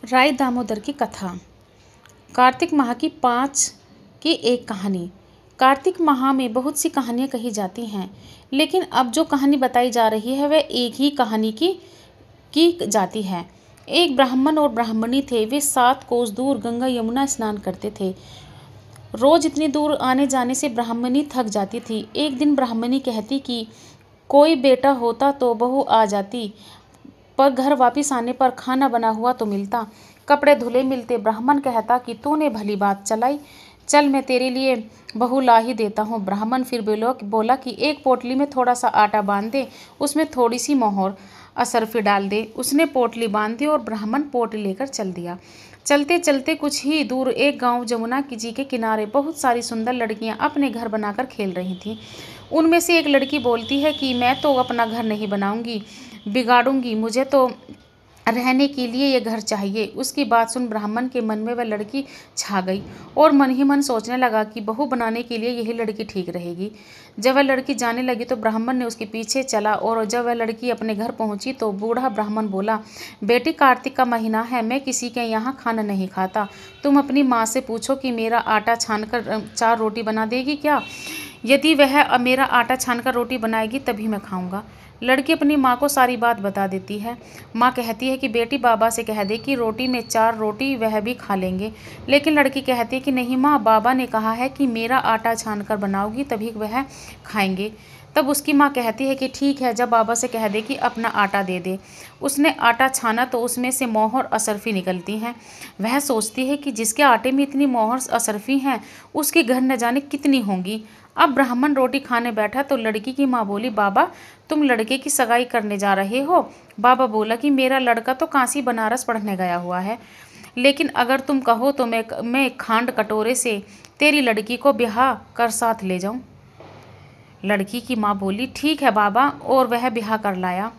राय दामोदर की कथा। कार्तिक माह की 5 की एक कहानी। कार्तिक माह में बहुत सी कहानियाँ कही जाती हैं, लेकिन अब जो कहानी बताई जा रही है वह एक ही कहानी की जाती है। एक ब्राह्मण और ब्राह्मणी थे। वे 7 कोस दूर गंगा यमुना स्नान करते थे। रोज इतनी दूर आने जाने से ब्राह्मणी थक जाती थी। एक दिन ब्राह्मणी कहती कि कोई बेटा होता तो बहू आ जाती, पर घर वापिस आने पर खाना बना हुआ तो मिलता, कपड़े धुले मिलते। ब्राह्मण कहता कि तूने भली बात चलाई, चल मैं तेरे लिए बहू ला ही देता हूँ। ब्राह्मण फिर बोला कि एक पोटली में थोड़ा सा आटा बांध दे, उसमें थोड़ी सी मोहर असरफी डाल दे। उसने पोटली बांध दी और ब्राह्मण पोटली लेकर चल दिया। चलते चलते कुछ ही दूर एक गांव जमुना जी के किनारे बहुत सारी सुंदर लड़कियां अपने घर बनाकर खेल रही थीं। उनमें से एक लड़की बोलती है कि मैं तो अपना घर नहीं बनाऊंगी, बिगाड़ूंगी, मुझे तो रहने के लिए ये घर चाहिए। उसकी बात सुन ब्राह्मण के मन में वह लड़की छा गई और मन ही मन सोचने लगा कि बहू बनाने के लिए यही लड़की ठीक रहेगी। जब वह लड़की जाने लगी तो ब्राह्मण ने उसके पीछे चला, और जब वह लड़की अपने घर पहुंची तो बूढ़ा ब्राह्मण बोला, बेटी कार्तिक का महीना है, मैं किसी के यहाँ खाना नहीं खाता। तुम अपनी माँ से पूछो कि मेरा आटा छानकर 4 रोटी बना देगी क्या? यदि वह मेरा आटा छानकर रोटी बनाएगी तभी मैं खाऊंगा। लड़की अपनी माँ को सारी बात बता देती है। माँ कहती है कि बेटी बाबा से कह दे कि रोटी में 4 रोटी वह भी खा लेंगे। लेकिन लड़की कहती है कि नहीं माँ, बाबा ने कहा है कि मेरा आटा छानकर बनाओगी तभी वह खाएंगे। तब उसकी माँ कहती है कि ठीक है, जब बाबा से कह दे कि अपना आटा दे दे। उसने आटा छाना तो उसमें से मोहर असरफी निकलती हैं। वह सोचती है कि जिसके आटे में इतनी मोहर असरफी हैं उसके घर न जाने कितनी होंगी। अब ब्राह्मण रोटी खाने बैठा तो लड़की की माँ बोली, बाबा तुम लड़के की सगाई करने जा रहे हो? बाबा बोला कि मेरा लड़का तो काशी बनारस पढ़ने गया हुआ है, लेकिन अगर तुम कहो तो मैं खांड कटोरे से तेरी लड़की को ब्याह कर साथ ले जाऊं। लड़की की माँ बोली, ठीक है बाबा, और वह ब्याह कर लाया।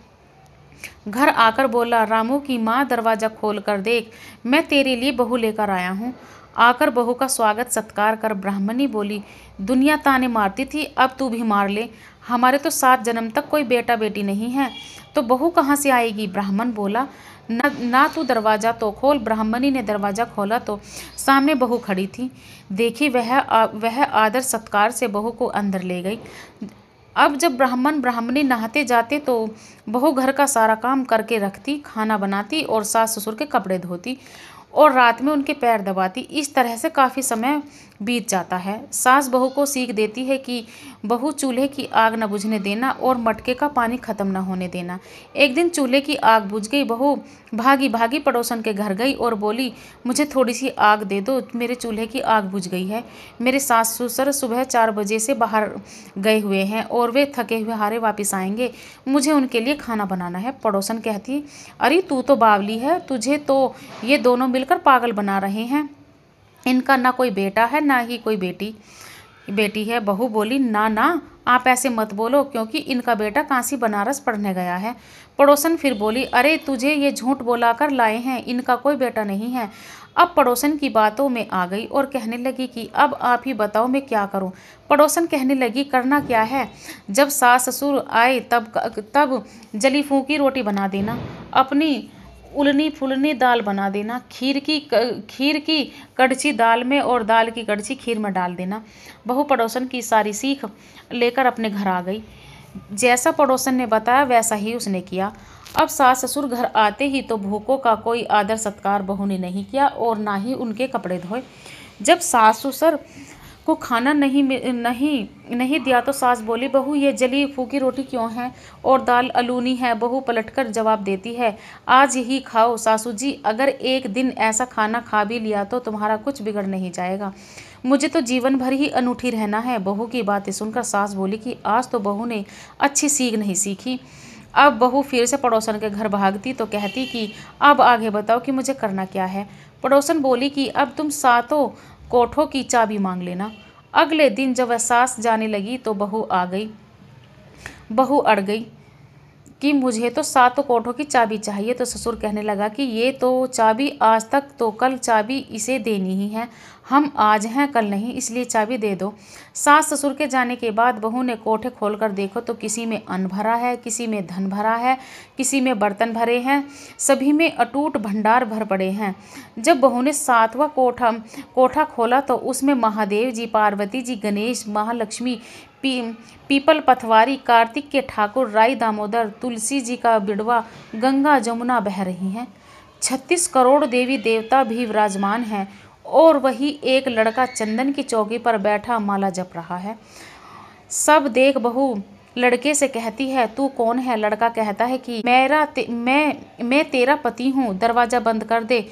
घर आकर बोला, रामू की माँ दरवाज़ा खोल कर देख, मैं तेरे लिए बहू लेकर आया हूँ। आकर बहू का स्वागत सत्कार कर ब्राह्मणी बोली, दुनिया ताने मारती थी, अब तू भी मार ले। हमारे तो 7 जन्म तक कोई बेटा बेटी नहीं है, तो बहू कहाँ से आएगी? ब्राह्मण बोला, ना तू दरवाज़ा तो खोल। ब्राह्मणी ने दरवाज़ा खोला तो सामने बहू खड़ी थी। देखी वह आदर सत्कार से बहू को अंदर ले गई। अब जब ब्राह्मण ब्राह्मणी नहाते जाते तो बहू घर का सारा काम करके रखती, खाना बनाती और सास ससुर के कपड़े धोती और रात में उनके पैर दबाती। इस तरह से काफ़ी समय बीत जाता है। सास बहू को सीख देती है कि बहू चूल्हे की आग न बुझने देना और मटके का पानी ख़त्म न होने देना। एक दिन चूल्हे की आग बुझ गई। बहू भागी भागी पड़ोसन के घर गई और बोली, मुझे थोड़ी सी आग दे दो, मेरे चूल्हे की आग बुझ गई है। मेरे सास ससुर सुबह 4 बजे से बाहर गए हुए हैं और वे थके हुए हारे वापस आएंगे, मुझे उनके लिए खाना बनाना है। पड़ोसन कहती, अरे तू तो बावली है, तुझे तो ये दोनों मिलकर पागल बना रहे हैं। इनका ना कोई बेटा है ना ही कोई बेटी है। बहू बोली, ना ना, आप ऐसे मत बोलो, क्योंकि इनका बेटा काशी बनारस पढ़ने गया है। पड़ोसन फिर बोली, अरे तुझे ये झूठ बोलाकर लाए हैं, इनका कोई बेटा नहीं है। अब पड़ोसन की बातों में आ गई और कहने लगी कि अब आप ही बताओ मैं क्या करूं। पड़ोसन कहने लगी, करना क्या है, जब सास ससुर आए तब जली फूकी रोटी बना देना, अपनी उलनी फुलनी दाल बना देना, खीर की कड़छी दाल में और दाल की कड़छी खीर में डाल देना। बहू पड़ोसन की सारी सीख लेकर अपने घर आ गई। जैसा पड़ोसन ने बताया वैसा ही उसने किया। अब सास ससुर घर आते ही तो भूखों का कोई आदर सत्कार बहू ने नहीं किया और ना ही उनके कपड़े धोए। जब सास ससुर को खाना नहीं दिया तो सास बोली, बहू ये जली फूकी रोटी क्यों है और दाल अलूनी है? बहू पलटकर जवाब देती है, आज ही खाओ सासू जी, अगर एक दिन ऐसा खाना खा भी लिया तो तुम्हारा कुछ बिगड़ नहीं जाएगा, मुझे तो जीवन भर ही अनूठी रहना है। बहू की बातें सुनकर सास बोली कि आज तो बहू ने अच्छी सीख नहीं सीखी। अब बहू फिर से पड़ोसन के घर भागती तो कहती कि अब आगे बताओ कि मुझे करना क्या है। पड़ोसन बोली कि अब तुम 7 कोठों की चाबी मांग लेना। अगले दिन जब वह सास जाने लगी तो बहू आ गई। बहू अड़ गई कि मुझे तो 7 कोठों की चाबी चाहिए। तो ससुर कहने लगा कि ये तो चाबी आज तक तो कल चाबी इसे देनी ही है, हम आज हैं कल नहीं, इसलिए चाबी दे दो। सास ससुर के जाने के बाद बहू ने कोठे खोलकर देखो तो किसी में अन्न भरा है, किसी में धन भरा है, किसी में बर्तन भरे हैं, सभी में अटूट भंडार भर पड़े हैं। जब बहू ने 7वां कोठा खोला तो उसमें महादेव जी, पार्वती जी, गणेश, महालक्ष्मी, पीपल पथवारी, कार्तिक के ठाकुर, राई दामोदर, तुलसी जी का बिड़वा, गंगा जमुना बह रही हैं। 36 करोड़ देवी देवता भी विराजमान हैं और वही एक लड़का चंदन की चौकी पर बैठा माला जप रहा है। सब देख बहू लड़के से कहती है, तू कौन है? लड़का कहता है कि मैं तेरा पति हूँ, दरवाज़ा बंद कर दे,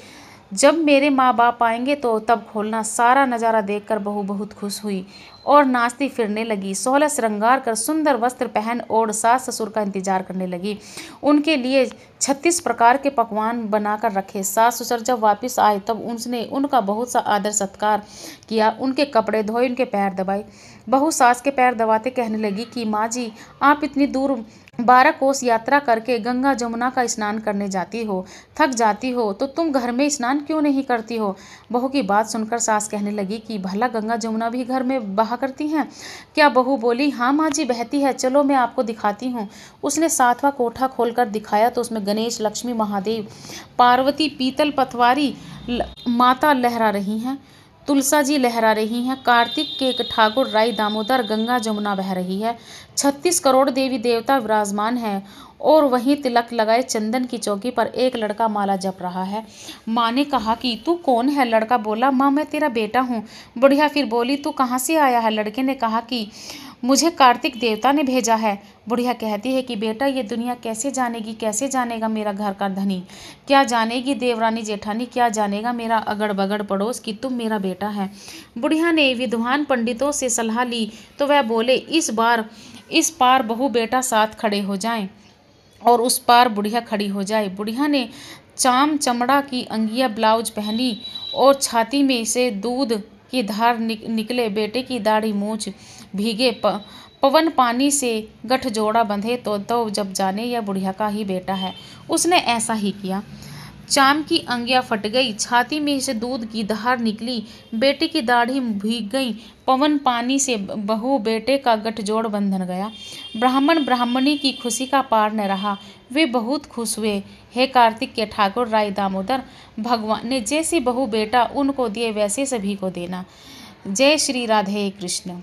जब मेरे माँ बाप आएंगे तो तब खोलना। सारा नज़ारा देखकर बहू बहुत खुश हुई और नाचती फिरने लगी। 16 श्रृंगार कर सुंदर वस्त्र पहन और सास ससुर का इंतजार करने लगी। उनके लिए 36 प्रकार के पकवान बनाकर रखे। सास ससुर जब वापस आए तब उसने उनका बहुत सा आदर सत्कार किया, उनके कपड़े धोए, उनके पैर दबाए। बहू सास के पैर दबाते कहने लगी कि माँ जी, आप इतनी दूर 12 कोस यात्रा करके गंगा जमुना का स्नान करने जाती हो, थक जाती हो, तो तुम घर में स्नान क्यों नहीं करती हो? बहू की बात सुनकर सास कहने लगी कि भला गंगा जमुना भी घर में बहा करती हैं क्या? बहू बोली, हाँ माँ जी, बहती है, चलो मैं आपको दिखाती हूँ। उसने 7वां कोठा खोलकर दिखाया तो उसमें गणेश, लक्ष्मी, महादेव, पार्वती, पीतल पथवारी माता लहरा रही हैं, तुलसा जी लहरा रही हैं, कार्तिक के ठाकुर, राई दामोदर, गंगा जमुना बह रही है। 36 करोड़ देवी देवता विराजमान हैं और वहीं तिलक लगाए चंदन की चौकी पर एक लड़का माला जप रहा है। माँ ने कहा कि तू कौन है? लड़का बोला, माँ मैं तेरा बेटा हूँ। बुढ़िया फिर बोली, तू कहाँ से आया है? लड़के ने कहा कि मुझे कार्तिक देवता ने भेजा है। बुढ़िया कहती है कि बेटा ये दुनिया कैसे जानेगी, कैसे जानेगा मेरा घर का धनी, क्या जानेगी देवरानी जेठानी, क्या जानेगा मेरा अगड़ बगड़ पड़ोस कि तुम मेरा बेटा है। बुढ़िया ने विद्वान पंडितों से सलाह ली तो वह बोले, इस पार बहू बेटा साथ खड़े हो जाएं और उस पार बुढ़िया खड़ी हो जाए। बुढ़िया ने चमड़ा की अंगिया ब्लाउज पहनी और छाती में से दूध की धार निकले। बेटे की दाढ़ी मूछ भीगे पवन पानी से गठजोड़ा बंधे तो जब जाने यह बुढ़िया का ही बेटा है। उसने ऐसा ही किया। चाम की अंगिया फट गई, छाती में से दूध की धार निकली, बेटे की दाढ़ी भीग गई, पवन पानी से बहू बेटे का गठजोड़ बंधन गया। ब्राह्मण ब्राह्मणी की खुशी का पार न रहा, वे बहुत खुश हुए। हे कार्तिक के ठाकुर, राई दामोदर, भगवान ने जैसी बहू बेटा उनको दिए वैसे सभी को देना। जय श्री राधे कृष्ण।